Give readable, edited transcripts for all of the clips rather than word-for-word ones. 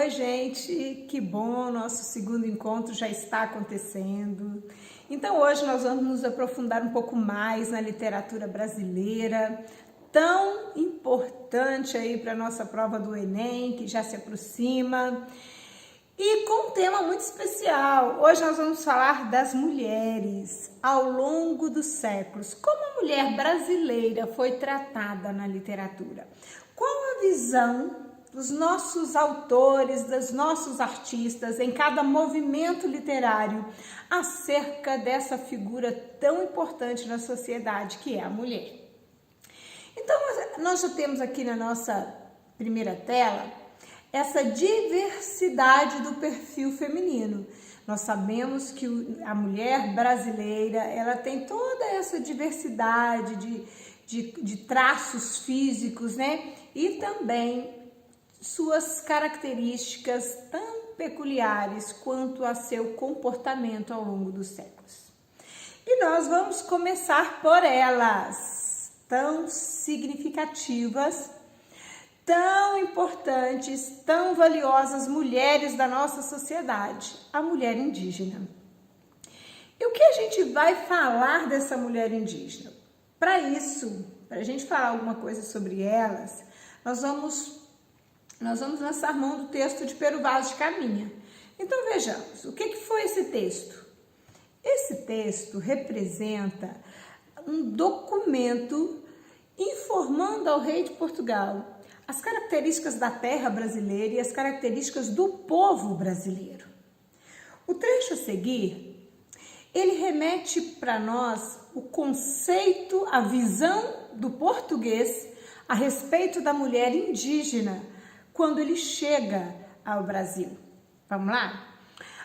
Oi, gente, que bom, nosso segundo encontro já está acontecendo. Então hoje nós vamos nos aprofundar um pouco mais na literatura brasileira, tão importante aí para a nossa prova do Enem, que já se aproxima. E com um tema muito especial, hoje nós vamos falar das mulheres ao longo dos séculos. Como a mulher brasileira foi tratada na literatura? Qual a visão dos nossos autores, dos nossos artistas, em cada movimento literário, acerca dessa figura tão importante na sociedade, que é a mulher. Então, nós já temos aqui na nossa primeira tela essa diversidade do perfil feminino. Nós sabemos que a mulher brasileira, ela tem toda essa diversidade de traços físicos, né? E também suas características tão peculiares quanto a seu comportamento ao longo dos séculos. E nós vamos começar por elas, tão significativas, tão importantes, tão valiosas mulheres da nossa sociedade, a mulher indígena. E o que a gente vai falar dessa mulher indígena? Para isso, para a gente falar alguma coisa sobre elas, nós vamos lançar mão do texto de Pero Vaz de Caminha. Então vejamos, o que foi esse texto? Esse texto representa um documento informando ao rei de Portugal as características da terra brasileira e as características do povo brasileiro. O trecho a seguir, ele remete para nós o conceito, a visão do português a respeito da mulher indígena, quando ele chega ao Brasil. Vamos lá?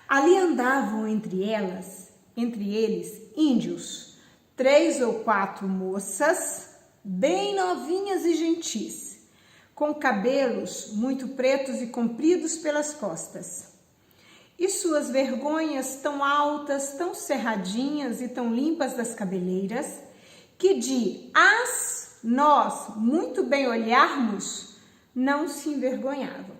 Ali andavam entre eles, índios, 3 ou 4 moças, bem novinhas e gentis, com cabelos muito pretos e compridos pelas costas. E suas vergonhas tão altas, tão cerradinhas e tão limpas das cabeleiras, que de nós muito bem olharmos, não se envergonhavam.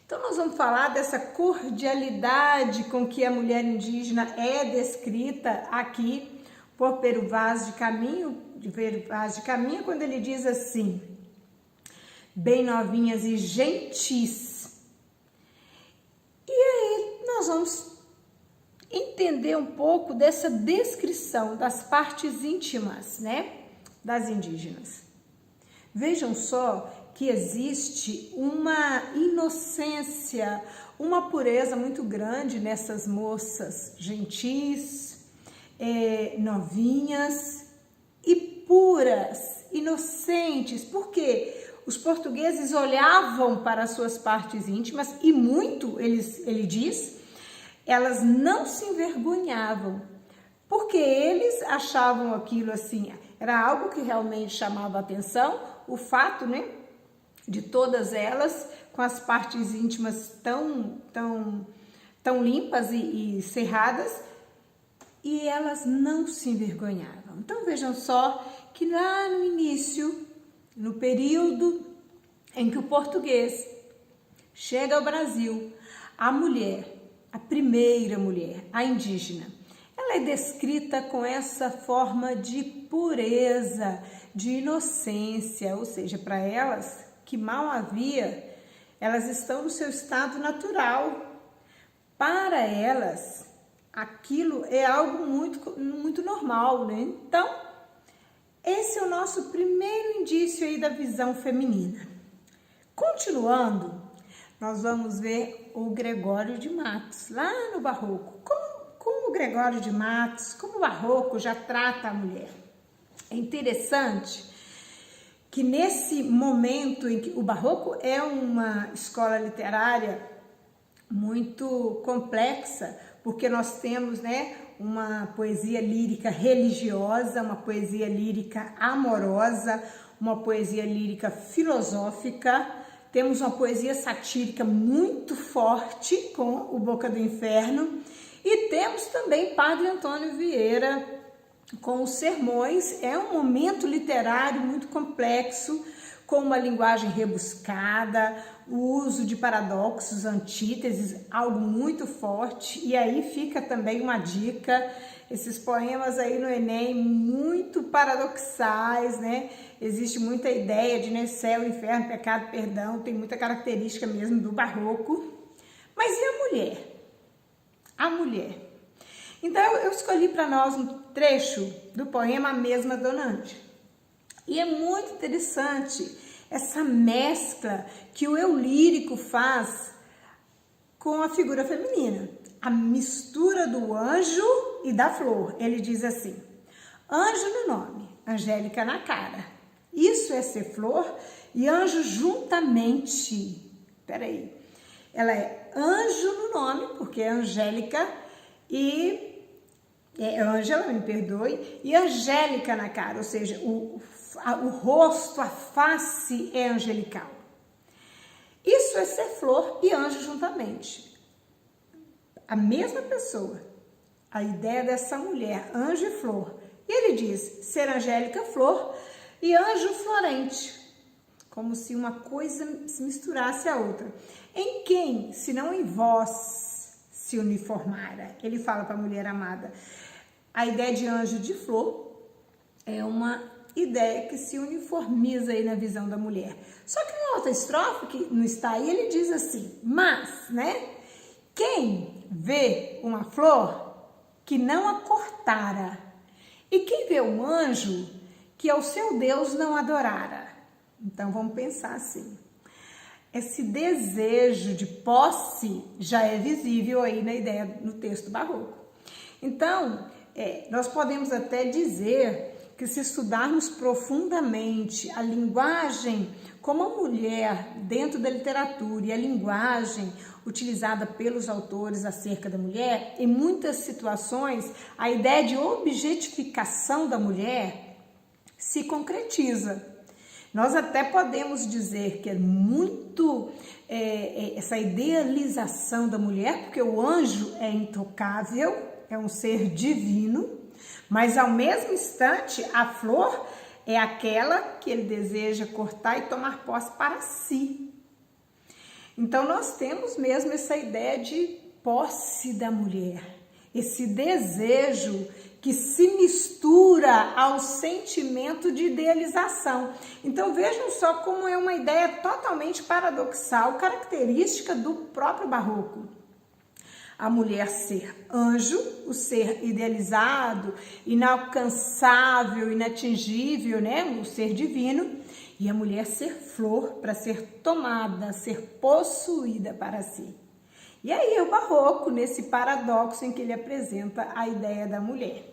Então nós vamos falar dessa cordialidade com que a mulher indígena é descrita aqui por Pero Vaz de Caminha, quando ele diz assim: bem novinhas e gentis. E aí nós vamos entender um pouco dessa descrição das partes íntimas, né, das indígenas. Vejam só que existe uma inocência, uma pureza muito grande nessas moças gentis, novinhas e puras, inocentes, porque os portugueses olhavam para as suas partes íntimas e muito, ele diz, elas não se envergonhavam, porque eles achavam aquilo assim, era algo que realmente chamava a atenção, o fato, né, de todas elas com as partes íntimas tão limpas e cerradas, e elas não se envergonhavam. Então vejam só que lá no início, no período em que o português chega ao Brasil, a mulher, a primeira mulher, a indígena, ela é descrita com essa forma de pureza, de inocência, ou seja, para elas que mal havia, elas estão no seu estado natural. Para elas, aquilo é algo muito normal, né? Então, esse é o nosso primeiro indício aí da visão feminina. Continuando, nós vamos ver o Gregório de Matos, lá no Barroco. Como o Gregório de Matos, como o Barroco já trata a mulher. É interessante que nesse momento em que o Barroco é uma escola literária muito complexa, porque nós temos, né, uma poesia lírica religiosa, uma poesia lírica amorosa, uma poesia lírica filosófica, temos uma poesia satírica muito forte com o Boca do Inferno, e temos também Padre Antônio Vieira com os sermões. É um momento literário muito complexo, com uma linguagem rebuscada, o uso de paradoxos, antíteses, algo muito forte. E aí fica também uma dica, esses poemas aí no Enem muito paradoxais, né? Existe muita ideia de, né, céu, inferno, pecado, perdão, tem muita característica mesmo do barroco. Mas e a mulher? A mulher. Então eu escolhi para nós um trecho do poema A Mesma Dona Ângela. E é muito interessante essa mescla que o eu lírico faz com a figura feminina. A mistura do anjo e da flor. Ele diz assim: anjo no nome, angélica na cara. Isso é ser flor e anjo juntamente. Peraí. Ela é anjo no nome, porque é angélica, e Ângela, me perdoe, e angélica na cara, ou seja, o rosto, a face é angelical. Isso é ser flor e anjo juntamente. A mesma pessoa, a ideia dessa mulher, anjo e flor. E ele diz ser angélica flor e anjo florente, como se uma coisa se misturasse à outra. Em quem, se não em vós, se uniformara? Ele fala para a mulher amada. A ideia de anjo de flor é uma ideia que se uniformiza aí na visão da mulher. Só que na outra estrofe, que não está aí, ele diz assim: mas, né? Quem vê uma flor que não a cortara, e quem vê um anjo que ao seu Deus não adorara. Então vamos pensar assim. Esse desejo de posse já é visível aí na ideia, no texto barroco. Então, nós podemos até dizer que se estudarmos profundamente a linguagem como a mulher dentro da literatura e a linguagem utilizada pelos autores acerca da mulher, em muitas situações a ideia de objetificação da mulher se concretiza. Nós até podemos dizer que é muito essa idealização da mulher, porque o anjo é intocável, é um ser divino, mas ao mesmo instante a flor é aquela que ele deseja cortar e tomar posse para si. Então nós temos mesmo essa ideia de posse da mulher, esse desejo que se mistura ao sentimento de idealização. Então vejam só como é uma ideia totalmente paradoxal, característica do próprio barroco. A mulher ser anjo, o ser idealizado, inalcançável, inatingível, né? O ser divino. E a mulher ser flor para ser tomada, ser possuída para si. E aí o barroco, nesse paradoxo em que ele apresenta a ideia da mulher.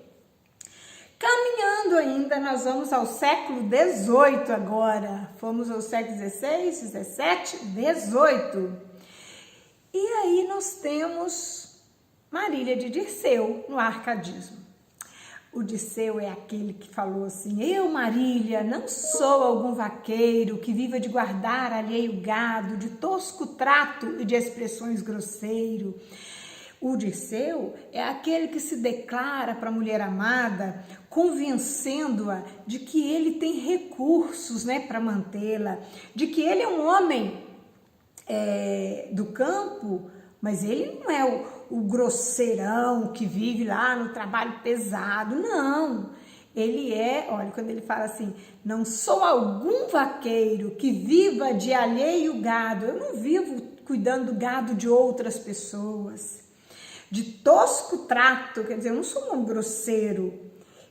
Caminhando ainda, nós vamos ao século XVIII agora. Fomos ao século XVI, XVII, XVIII. E aí nós temos Marília de Dirceu no arcadismo. O Dirceu é aquele que falou assim: eu, Marília, não sou algum vaqueiro que viva de guardar alheio gado, de tosco trato e de expressões grosseiro. O Dirceu é aquele que se declara para a mulher amada, convencendo-a de que ele tem recursos, né, para mantê-la, de que ele é um homem do campo, mas ele não é o grosseirão que vive lá no trabalho pesado, não. Ele olha, quando ele fala assim, não sou algum vaqueiro que viva de alheio gado, eu não vivo cuidando do gado de outras pessoas. De tosco trato, quer dizer, eu não sou um homem grosseiro.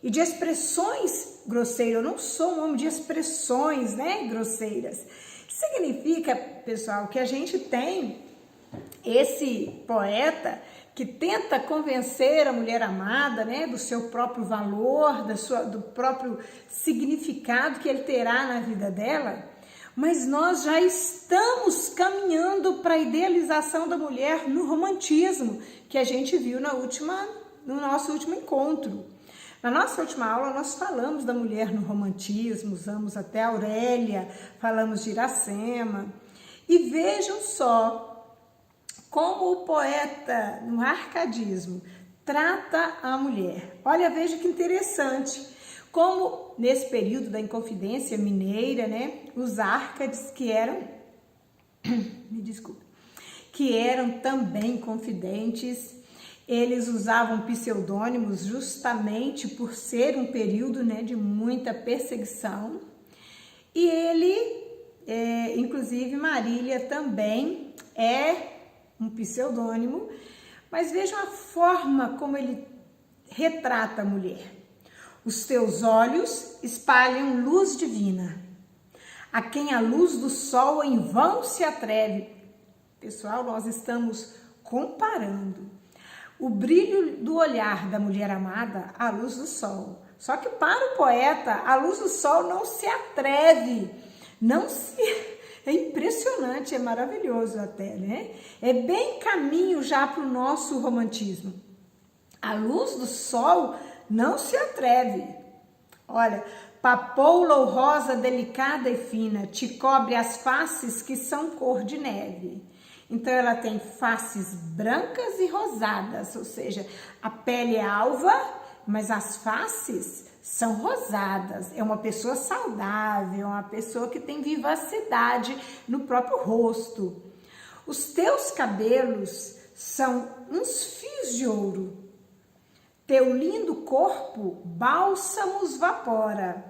E de expressões grosseiras, eu não sou um homem de expressões, né, grosseiras. Significa, pessoal, que a gente tem esse poeta que tenta convencer a mulher amada, né, do seu próprio valor, do próprio significado que ele terá na vida dela, mas nós já estamos caminhando para a idealização da mulher no romantismo, que a gente viu no nosso último encontro. Na nossa última aula, nós falamos da mulher no romantismo, usamos até Aurélia, falamos de Iracema. E vejam só como o poeta, no arcadismo, trata a mulher. Olha, veja que interessante. Como nesse período da Inconfidência Mineira, né, os Árcades que eram, me desculpa, que eram também confidentes, eles usavam pseudônimos justamente por ser um período, né, de muita perseguição. E ele, inclusive Marília também é um pseudônimo, mas vejam a forma como ele retrata a mulher. Os teus olhos espalham luz divina, a quem a luz do sol em vão se atreve. Pessoal, nós estamos comparando o brilho do olhar da mulher amada à luz do sol. Só que para o poeta, a luz do sol não se atreve, é impressionante, é maravilhoso até, né? É bem caminho já para o nosso romantismo. A luz do sol não se atreve. Olha, papoula ou rosa delicada e fina, te cobre as faces que são cor de neve. Então ela tem faces brancas e rosadas, ou seja, a pele é alva, mas as faces são rosadas. É uma pessoa saudável, é uma pessoa que tem vivacidade no próprio rosto. Os teus cabelos são uns fios de ouro. Teu lindo corpo bálsamos vapora.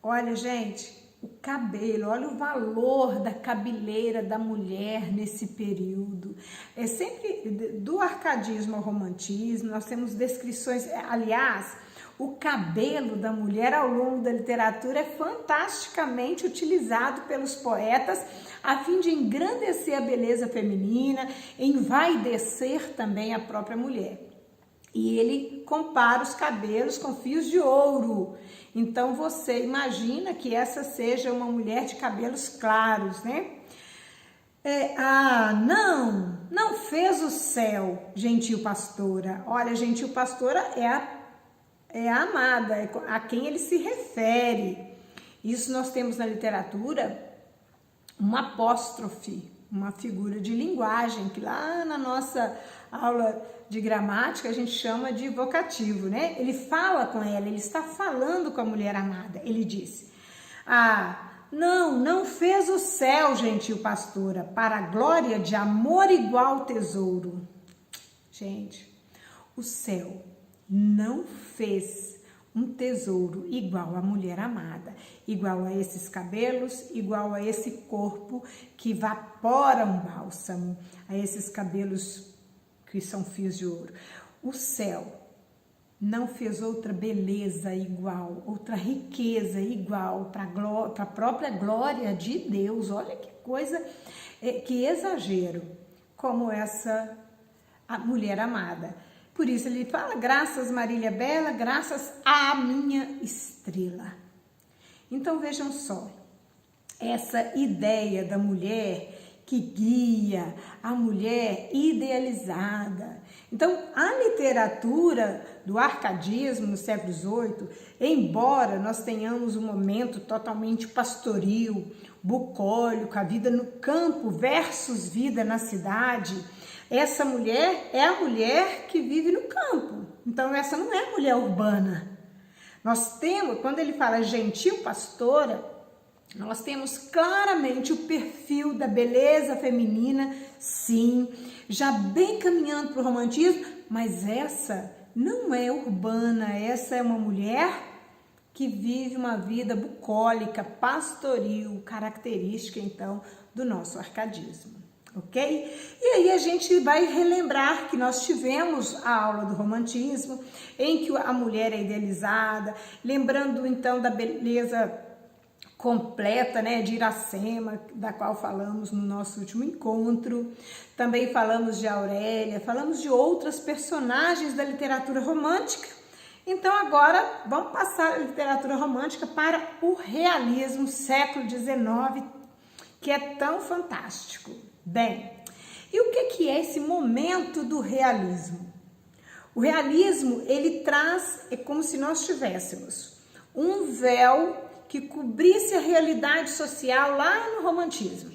Olha, gente, o cabelo, olha o valor da cabeleira da mulher nesse período. É sempre do arcadismo ao romantismo, nós temos descrições, aliás, o cabelo da mulher ao longo da literatura é fantasticamente utilizado pelos poetas a fim de engrandecer a beleza feminina, envaidecer também a própria mulher. E ele compara os cabelos com fios de ouro. Então você imagina que essa seja uma mulher de cabelos claros, né? Não fez o céu, gentil pastora. Olha, gentil pastora é a amada, é a quem ele se refere. Isso nós temos na literatura uma apóstrofe, uma figura de linguagem, que lá na nossa aula de gramática a gente chama de vocativo, né? Ele fala com ela, ele está falando com a mulher amada. Ele disse: não fez o céu, gentil pastora, para a glória de amor igual tesouro. Gente, o céu não fez um tesouro igual à mulher amada, igual a esses cabelos, igual a esse corpo que evapora um bálsamo, a esses cabelos que são fios de ouro. O céu não fez outra beleza igual, outra riqueza igual para a própria glória de Deus. Olha que coisa, que exagero, como essa a mulher amada. Por isso ele fala: graças Marília Bela, graças à minha estrela. Então vejam só, essa ideia da mulher que guia, a mulher idealizada. Então, a literatura do arcadismo no século XVIII, embora nós tenhamos um momento totalmente pastoril, bucólico, a vida no campo versus vida na cidade, essa mulher é a mulher que vive no campo. Então, essa não é a mulher urbana. Nós temos, quando ele fala gentil pastora, nós temos claramente o perfil da beleza feminina, sim, já bem caminhando para o romantismo, mas essa não é urbana, essa é uma mulher que vive uma vida bucólica, pastoril, característica então do nosso arcadismo, ok? E aí a gente vai relembrar que nós tivemos a aula do romantismo, em que a mulher é idealizada, lembrando então da beleza completa, né, de Iracema, da qual falamos no nosso último encontro. Também falamos de Aurélia, falamos de outras personagens da literatura romântica. Então agora vamos passar a literatura romântica para o realismo, século XIX, que é tão fantástico. Bem, e o que é esse momento do realismo? O realismo, ele traz, é como se nós tivéssemos um véu que cobrisse a realidade social lá no romantismo.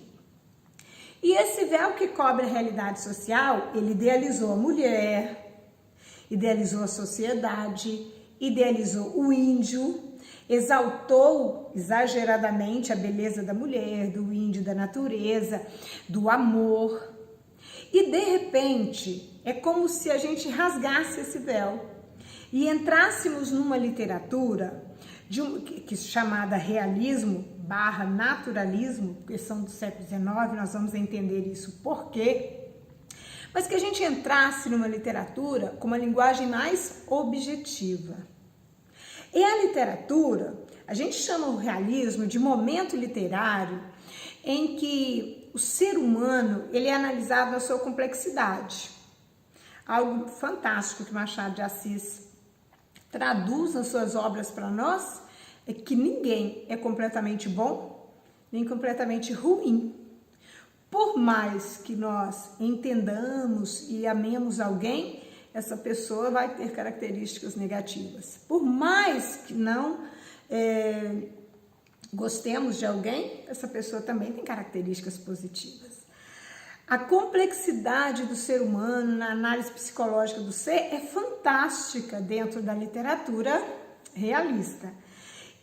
E esse véu que cobre a realidade social, ele idealizou a mulher, idealizou a sociedade, idealizou o índio, exaltou exageradamente a beleza da mulher, do índio, da natureza, do amor. E de repente, é como se a gente rasgasse esse véu e entrássemos numa literatura que é chamada realismo / naturalismo, porque são do século XIX, nós vamos entender isso por quê, mas que a gente entrasse numa literatura com uma linguagem mais objetiva. E a literatura, a gente chama o realismo de momento literário em que o ser humano ele é analisado na sua complexidade. Algo fantástico que Machado de Assis traduz nas suas obras para nós é que ninguém é completamente bom nem completamente ruim. Por mais que nós entendamos e amemos alguém, essa pessoa vai ter características negativas. Por mais que não gostemos de alguém, essa pessoa também tem características positivas. A complexidade do ser humano na análise psicológica do ser é fantástica dentro da literatura realista.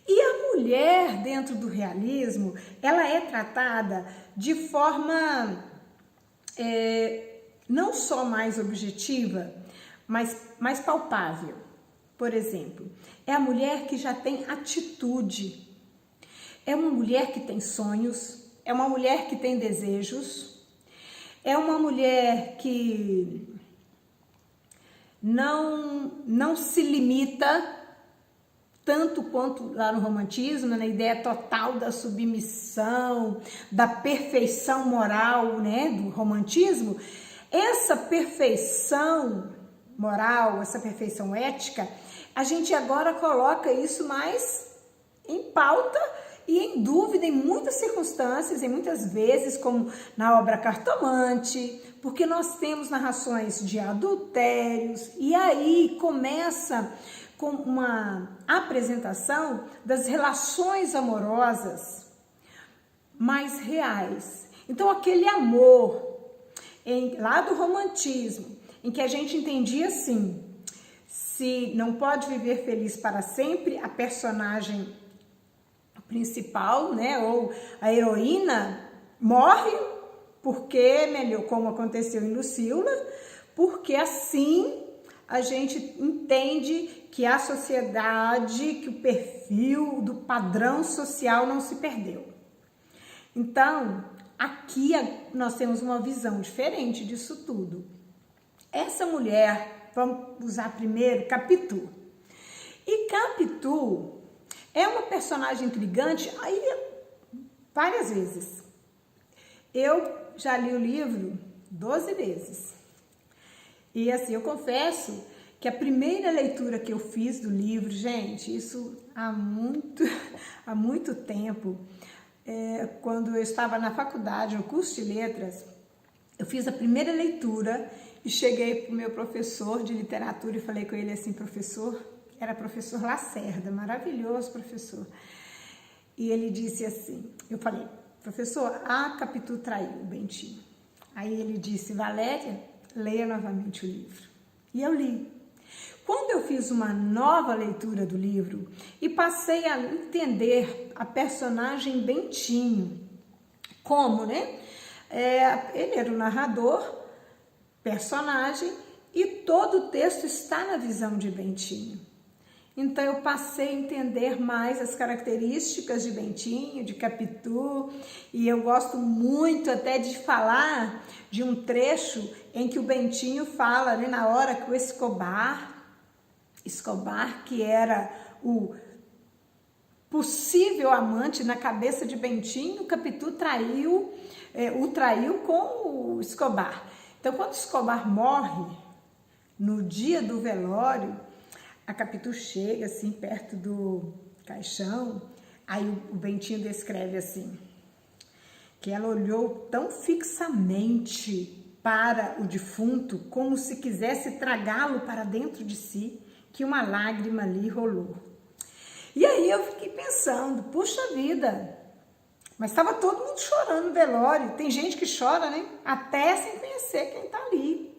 E a mulher dentro do realismo, ela é tratada de forma não só mais objetiva, mas mais palpável. Por exemplo, é a mulher que já tem atitude, é uma mulher que tem sonhos, é uma mulher que tem desejos, é uma mulher que não se limita tanto quanto lá no romantismo, na ideia total da submissão, da perfeição moral, né, do romantismo. Essa perfeição moral, essa perfeição ética, a gente agora coloca isso mais em pauta e em dúvida em muitas circunstâncias, em muitas vezes, como na obra Cartomante, porque nós temos narrações de adultérios, e aí começa com uma apresentação das relações amorosas mais reais. Então, aquele amor lá do romantismo, em que a gente entendia assim, se não pode viver feliz para sempre, a personagem principal, né, ou a heroína morre porque, como aconteceu em Lucila, porque assim a gente entende que a sociedade, que o perfil do padrão social não se perdeu. Então, aqui nós temos uma visão diferente disso tudo. Essa mulher, vamos usar primeiro Capitu. E Capitu é uma personagem intrigante aí várias vezes. Eu já li o livro 12 vezes. E assim, eu confesso que a primeira leitura que eu fiz do livro, gente, isso há muito tempo, quando eu estava na faculdade, no curso de letras, eu fiz a primeira leitura e cheguei para o meu professor de literatura e falei com ele assim, professor, era professor Lacerda, maravilhoso professor. E ele disse assim, eu falei, professor, a Capitu traiu o Bentinho. Aí ele disse, Valéria, leia novamente o livro. E eu li. Quando eu fiz uma nova leitura do livro e passei a entender a personagem Bentinho, como, né? Ele era o narrador, personagem, e todo o texto está na visão de Bentinho. Então eu passei a entender mais as características de Bentinho, de Capitu, e eu gosto muito até de falar de um trecho em que o Bentinho fala, né, na hora que o Escobar, que era o possível amante na cabeça de Bentinho, Capitu o traiu com o Escobar. Então quando o Escobar morre, no dia do velório, a Capitu chega assim perto do caixão, aí o Bentinho descreve assim, que ela olhou tão fixamente para o defunto, como se quisesse tragá-lo para dentro de si, que uma lágrima ali rolou. E aí eu fiquei pensando, puxa vida, mas estava todo mundo chorando no velório, tem gente que chora, né? Até sem conhecer quem está ali.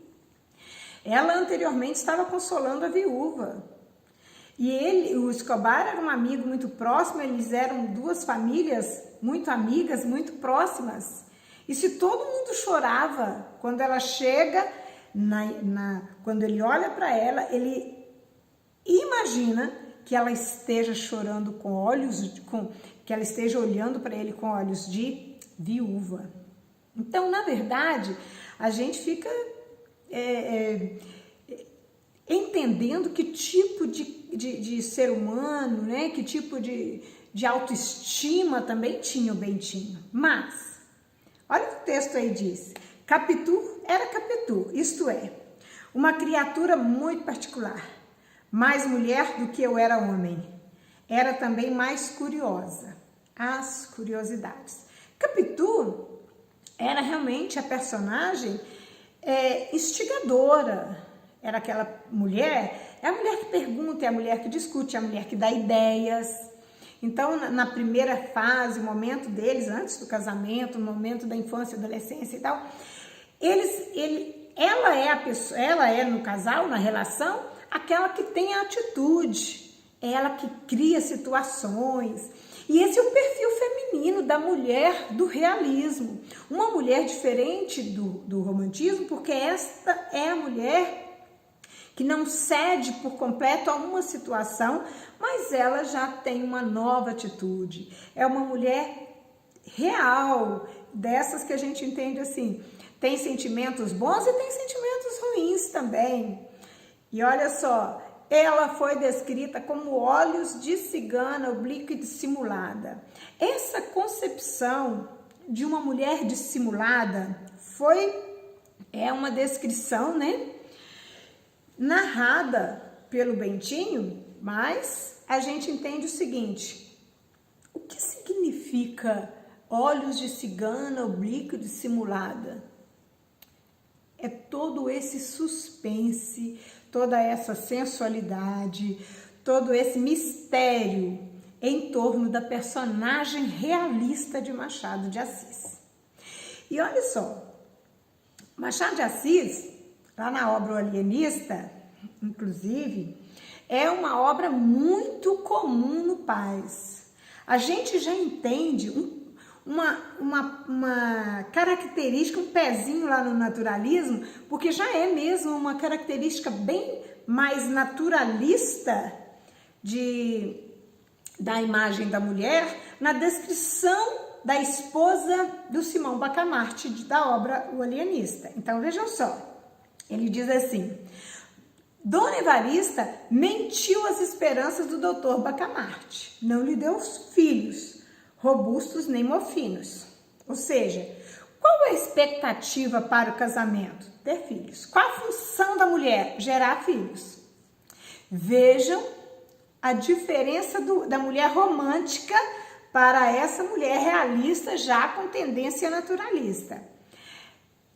Ela anteriormente estava consolando a viúva. E o Escobar era um amigo muito próximo, eles eram duas famílias muito amigas, muito próximas. E se todo mundo chorava quando ela chega, quando ele olha para ela, ele imagina que ela esteja chorando que ela esteja olhando para ele com olhos de viúva. Então, na verdade, a gente fica entendendo que tipo de ser humano, né? Que tipo de autoestima também tinha o Bentinho. Mas, olha o que o texto aí diz. Capitu era Capitu, isto é, uma criatura muito particular, mais mulher do que eu era homem. Era também mais curiosa, as curiosidades. Capitu era realmente a personagem instigadora. Era aquela mulher, é a mulher que pergunta, é a mulher que discute, é a mulher que dá ideias. Então, na primeira fase, o momento deles, antes do casamento, o momento da infância, adolescência e tal, ela é no casal, na relação, aquela que tem a atitude, ela que cria situações. E esse é o perfil feminino da mulher do realismo. Uma mulher diferente do romantismo, porque esta é a mulher que não cede por completo a uma situação, mas ela já tem uma nova atitude. É uma mulher real, dessas que a gente entende assim, tem sentimentos bons e tem sentimentos ruins também. E olha só, ela foi descrita como olhos de cigana oblíqua e dissimulada. Essa concepção de uma mulher dissimulada é uma descrição, né, narrada pelo Bentinho, mas a gente entende o seguinte: o que significa olhos de cigana oblíqua e dissimulada? É todo esse suspense, toda essa sensualidade, todo esse mistério em torno da personagem realista de Machado de Assis. E olha só, Machado de Assis, lá na obra O Alienista, inclusive, é uma obra muito comum no Paz. A gente já entende uma característica, um pezinho lá no naturalismo, porque já é mesmo uma característica bem mais naturalista da imagem da mulher na descrição da esposa do Simão Bacamarte, da obra O Alienista. Então vejam só, ele diz assim: Dona Evarista mentiu às esperanças do doutor Bacamarte, não lhe deu filhos, robustos nem mofinos. Ou seja, qual é a expectativa para o casamento? Ter filhos. Qual a função da mulher? Gerar filhos. Vejam a diferença da mulher romântica para essa mulher realista já com tendência naturalista.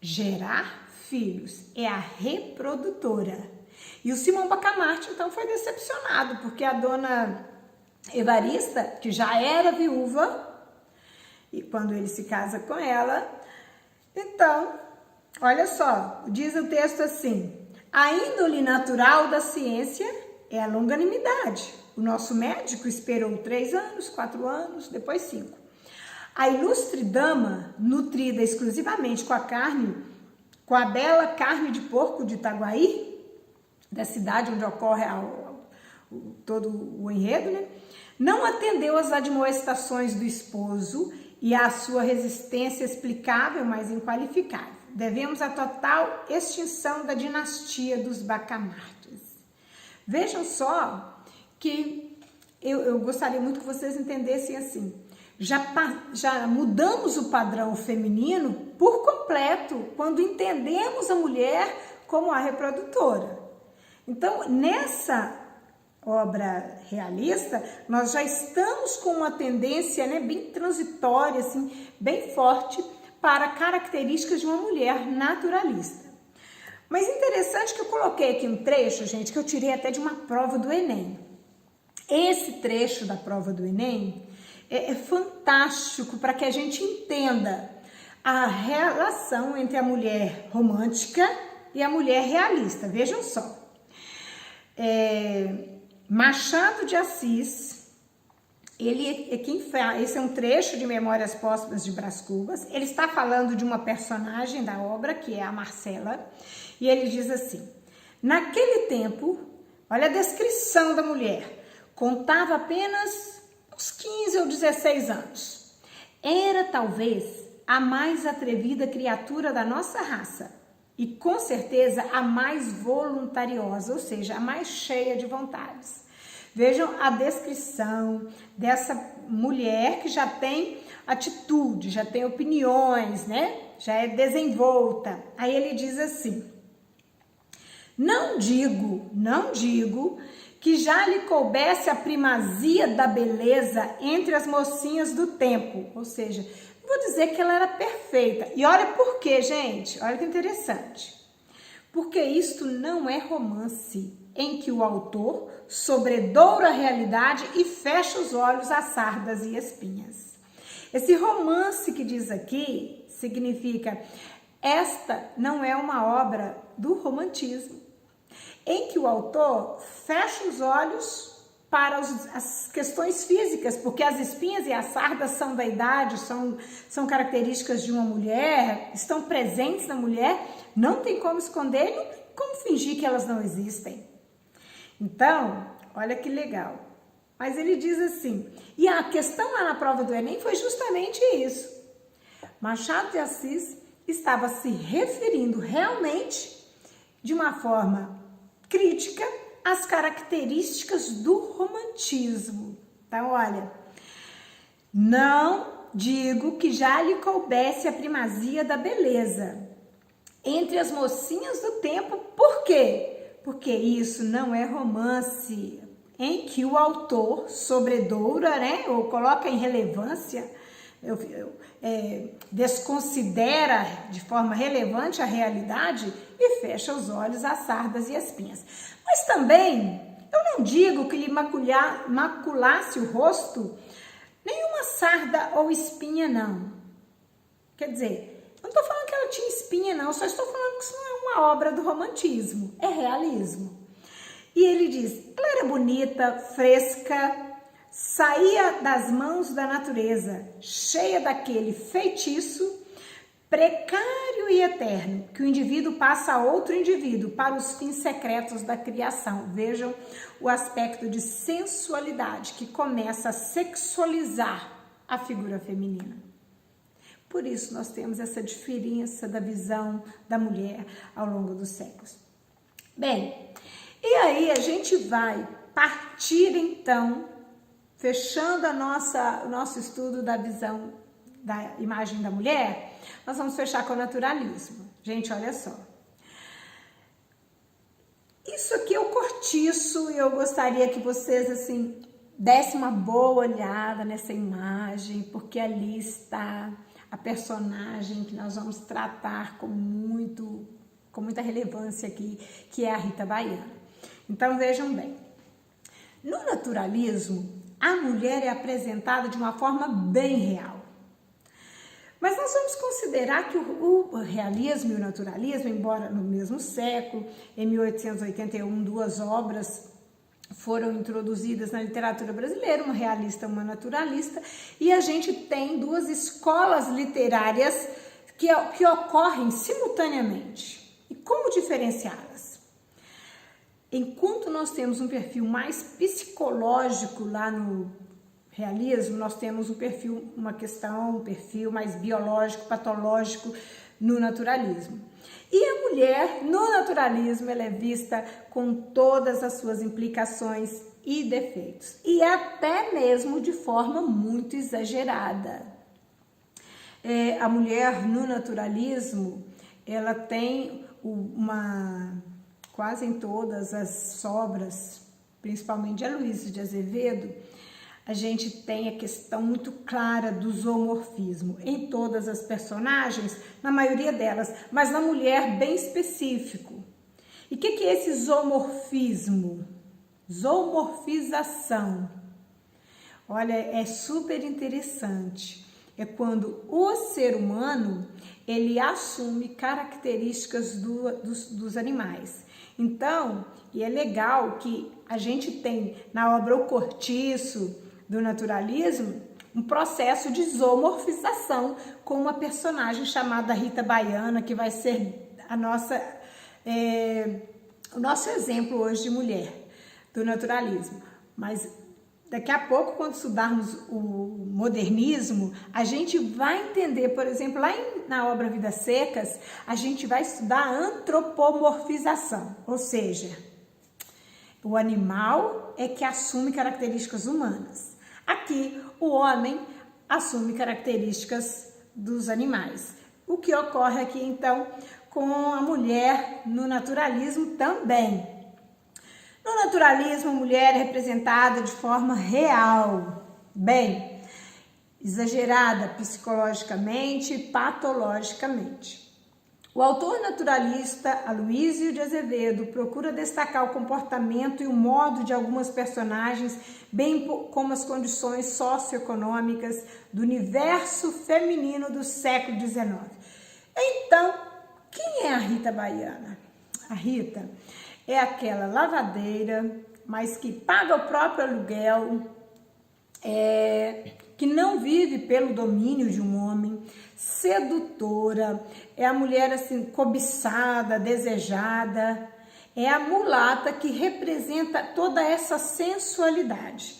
Gerar filhos é a reprodutora. E o Simão Bacamarte então foi decepcionado, porque a dona Evarista, que já era viúva, e quando ele se casa com ela, então, olha só, diz o texto assim: a índole natural da ciência é a longanimidade. O nosso médico esperou 3 anos, 4 anos, depois 5. A ilustre dama, nutrida exclusivamente com a bela carne de porco de Itaguaí, da cidade onde ocorre todo o enredo, né? Não atendeu às admoestações do esposo e à sua resistência explicável, mas inqualificável. Devemos a total extinção da dinastia dos Bacamartes. Vejam só que eu gostaria muito que vocês entendessem assim, já mudamos o padrão feminino por completo quando entendemos a mulher como a reprodutora. Então, nessa obra realista, nós já estamos com uma tendência, né, bem transitória, assim, bem forte para características de uma mulher naturalista. Mas interessante que eu coloquei aqui um trecho, gente, que eu tirei até de uma prova do Enem. Esse trecho da prova do Enem é fantástico para que a gente entenda a relação entre a mulher romântica e a mulher realista. Vejam só. Machado de Assis, ele é quem fala, esse é um trecho de Memórias Póstumas de Brás Cubas, ele está falando de uma personagem da obra, que é a Marcela, e ele diz assim: naquele tempo, olha a descrição da mulher, contava apenas uns 15 ou 16 anos. Era talvez a mais atrevida criatura da nossa raça e com certeza a mais voluntariosa, ou seja, a mais cheia de vontades. Vejam a descrição dessa mulher que já tem atitude, já tem opiniões, né? Já é desenvolta. Aí ele diz assim: não digo que já lhe coubesse a primazia da beleza entre as mocinhas do tempo, ou seja, vou dizer que ela era perfeita. E olha por quê, gente, olha que interessante. Porque isto não é romance em que o autor sobredoura a realidade e fecha os olhos a sardas e espinhas. Esse romance que diz aqui significa: esta não é uma obra do romantismo, em que o autor fecha os olhos para as questões físicas, porque as espinhas e as sardas são da idade, são características de uma mulher, estão presentes na mulher, não tem como esconder, não tem como fingir que elas não existem. Então, olha que legal. Mas ele diz assim, e a questão lá na prova do Enem foi justamente isso. Machado de Assis estava se referindo realmente de uma forma crítica às características do romantismo. Então, olha, não digo que já lhe coubesse a primazia da beleza entre as mocinhas do tempo. Por quê? Porque isso não é romance em que o autor sobredoura, né, ou coloca em relevância, desconsidera de forma relevante a realidade e fecha os olhos às sardas e espinhas. Mas também, eu não digo que lhe maculasse o rosto nenhuma sarda ou espinha, não. Quer dizer, eu não estou falando que ela tinha espinha, não, só estou falando que isso não é uma obra do romantismo, é realismo. E ele diz, ela era bonita, fresca, saía das mãos da natureza, cheia daquele feitiço precário e eterno, que o indivíduo passa a outro indivíduo para os fins secretos da criação. Vejam o aspecto de sensualidade que começa a sexualizar a figura feminina. Por isso nós temos essa diferença da visão da mulher ao longo dos séculos. Bem, e aí a gente vai partir então, fechando o nosso estudo da visão da imagem da mulher, nós vamos fechar com o naturalismo. Gente, olha só. Isso aqui é o cortiço e eu gostaria que vocês, assim, dessem uma boa olhada nessa imagem, porque ali está a personagem que nós vamos tratar com muita relevância aqui, que é a Rita Baiana. Então, vejam bem. No naturalismo, a mulher é apresentada de uma forma bem real. Mas nós vamos considerar que o realismo e o naturalismo, embora no mesmo século, em 1881, duas obras foram introduzidas na literatura brasileira, uma realista e uma naturalista, e a gente tem duas escolas literárias que ocorrem simultaneamente. E como diferenciá-las? Enquanto nós temos um perfil mais psicológico lá no realismo, nós temos um perfil mais biológico, patológico no naturalismo. E a mulher, no naturalismo, ela é vista com todas as suas implicações e defeitos, e até mesmo de forma muito exagerada. A mulher no naturalismo, ela tem quase em todas as obras, principalmente de Aloysio de Azevedo, a gente tem a questão muito clara do zoomorfismo em todas as personagens, na maioria delas, mas na mulher bem específico. E o que é esse zoomorfismo? Zoomorfização. Olha, é super interessante. É quando o ser humano, ele assume características dos animais. Então, e é legal que a gente tem na obra O Cortiço, do naturalismo, um processo de zoomorfização com uma personagem chamada Rita Baiana, que vai ser o nosso exemplo hoje de mulher do naturalismo. Mas daqui a pouco, quando estudarmos o modernismo, a gente vai entender, por exemplo, na obra Vidas Secas, a gente vai estudar a antropomorfização, ou seja, o animal é que assume características humanas. Aqui, o homem assume características dos animais. O que ocorre aqui, então, com a mulher no naturalismo também. No naturalismo, a mulher é representada de forma real, bem, exagerada psicologicamente e patologicamente. O autor naturalista Aloysio de Azevedo procura destacar o comportamento e o modo de algumas personagens, bem como as condições socioeconômicas do universo feminino do século XIX. Então, quem é a Rita Baiana? A Rita é aquela lavadeira, mas que paga o próprio aluguel, que não vive pelo domínio de um homem, sedutora, é a mulher assim cobiçada, desejada, é a mulata que representa toda essa sensualidade.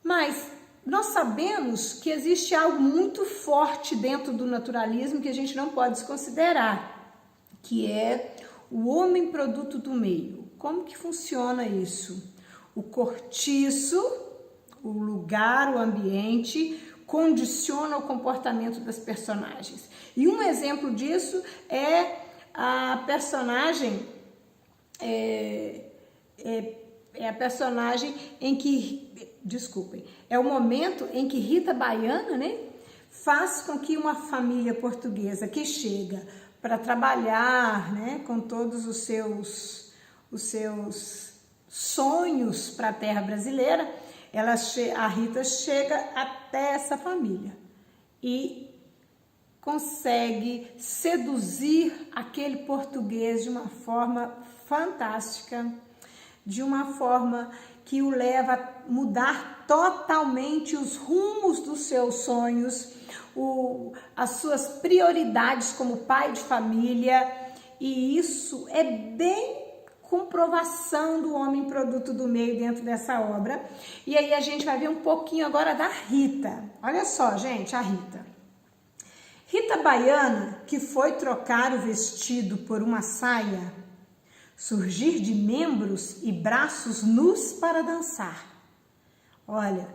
Mas nós sabemos que existe algo muito forte dentro do naturalismo que a gente não pode desconsiderar, que é o homem produto do meio. Como que funciona isso? O cortiço, o lugar, o ambiente, condiciona o comportamento das personagens. E um exemplo disso é a personagem, a personagem em que, desculpem, é o momento em que Rita Baiana, né, faz com que uma família portuguesa que chega para trabalhar, né, com todos os seus sonhos para a terra brasileira, a Rita chega até essa família e consegue seduzir aquele português de uma forma fantástica, de uma forma que o leva a mudar totalmente os rumos dos seus sonhos, as suas prioridades como pai de família, e isso é bem comprovação do homem produto do meio dentro dessa obra. E aí a gente vai ver um pouquinho agora da Rita. Olha só, gente, a Rita. Rita Baiana, que foi trocar o vestido por uma saia, surgir de membros e braços nus para dançar. Olha,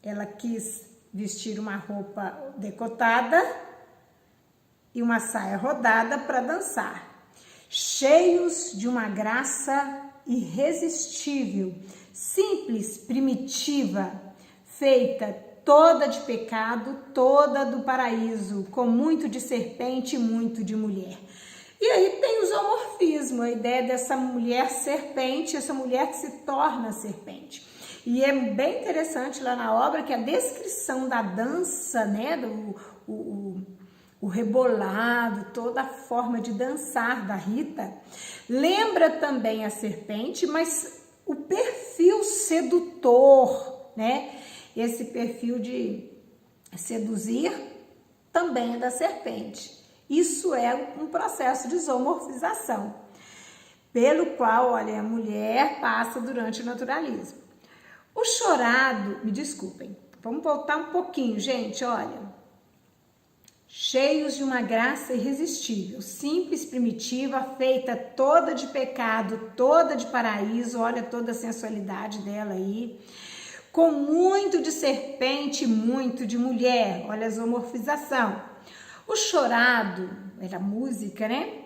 ela quis vestir uma roupa decotada e uma saia rodada para dançar, cheios de uma graça irresistível, simples, primitiva, feita toda de pecado, toda do paraíso, com muito de serpente e muito de mulher. E aí tem o zoomorfismo, a ideia dessa mulher serpente, essa mulher que se torna serpente. E é bem interessante lá na obra que a descrição da dança, né, o rebolado, toda a forma de dançar da Rita, lembra também a serpente, mas o perfil sedutor, né, esse perfil de seduzir também é da serpente. Isso é um processo de zoomorfização, pelo qual, olha, a mulher passa durante o naturalismo. O chorado, me desculpem, vamos voltar um pouquinho, gente, olha. Cheios de uma graça irresistível, simples, primitiva, feita toda de pecado, toda de paraíso, olha toda a sensualidade dela aí, com muito de serpente, muito de mulher, olha a zoomorfização. O chorado, era música, né?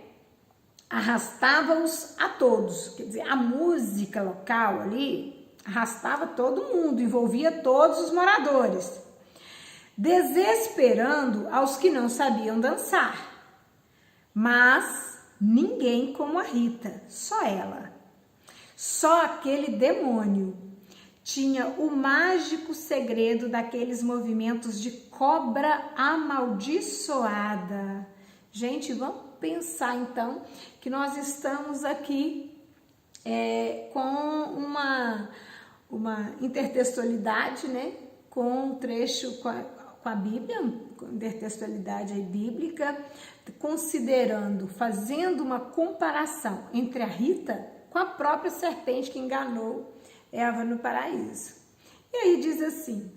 Arrastava-os a todos, quer dizer, a música local ali arrastava todo mundo, envolvia todos os moradores, desesperando aos que não sabiam dançar. Mas ninguém como a Rita, só ela. Só aquele demônio tinha o mágico segredo daqueles movimentos de cobra amaldiçoada. Gente, vamos pensar então que nós estamos aqui com uma intertextualidade, né, com um trecho com a Bíblia, com intertextualidade aí bíblica, considerando, fazendo uma comparação entre a Rita com a própria serpente que enganou Eva no paraíso. E aí diz assim: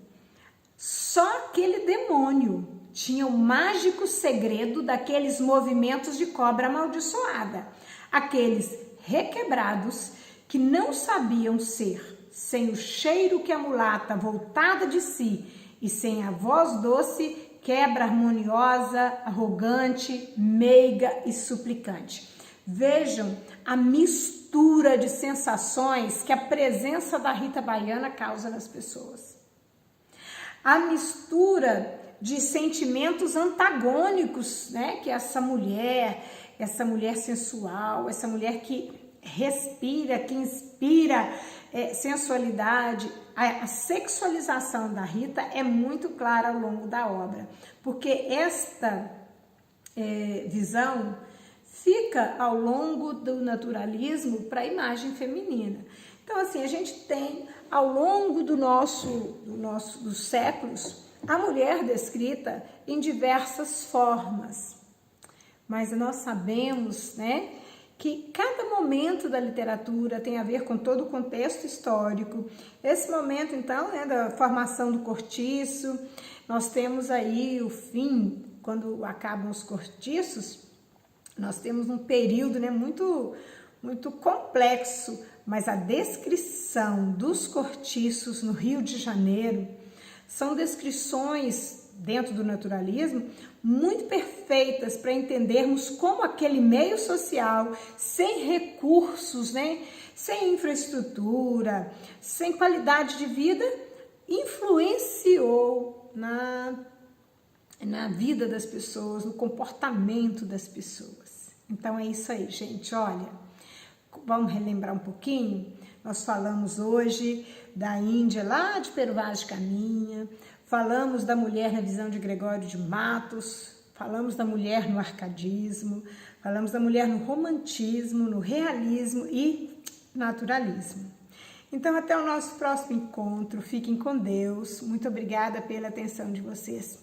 só aquele demônio tinha o mágico segredo daqueles movimentos de cobra amaldiçoada, aqueles requebrados que não sabiam ser, sem o cheiro que a mulata voltada de si e sem a voz doce, quebra harmoniosa, arrogante, meiga e suplicante. Vejam a mistura de sensações que a presença da Rita Baiana causa nas pessoas. A mistura de sentimentos antagônicos, né, que essa mulher sensual, essa mulher que respira, que inspira sensualidade, a sexualização da Rita é muito clara ao longo da obra, porque esta visão fica ao longo do naturalismo para a imagem feminina. Então, assim, a gente tem ao longo dos séculos a mulher descrita em diversas formas, mas nós sabemos, né, que cada momento da literatura tem a ver com todo o contexto histórico. Esse momento, então, né, da formação do cortiço, nós temos aí o fim, quando acabam os cortiços, nós temos um período, né, muito complexo, mas a descrição dos cortiços no Rio de Janeiro são descrições dentro do naturalismo muito perfeitas para entendermos como aquele meio social, sem recursos, né, sem infraestrutura, sem qualidade de vida, influenciou na vida das pessoas, no comportamento das pessoas. Então é isso aí, gente. Olha, vamos relembrar um pouquinho. Nós falamos hoje da Índia, lá de Pero Vaz de Caminha, falamos da mulher na visão de Gregório de Matos, falamos da mulher no arcadismo, falamos da mulher no romantismo, no realismo e naturalismo. Então, até o nosso próximo encontro. Fiquem com Deus. Muito obrigada pela atenção de vocês.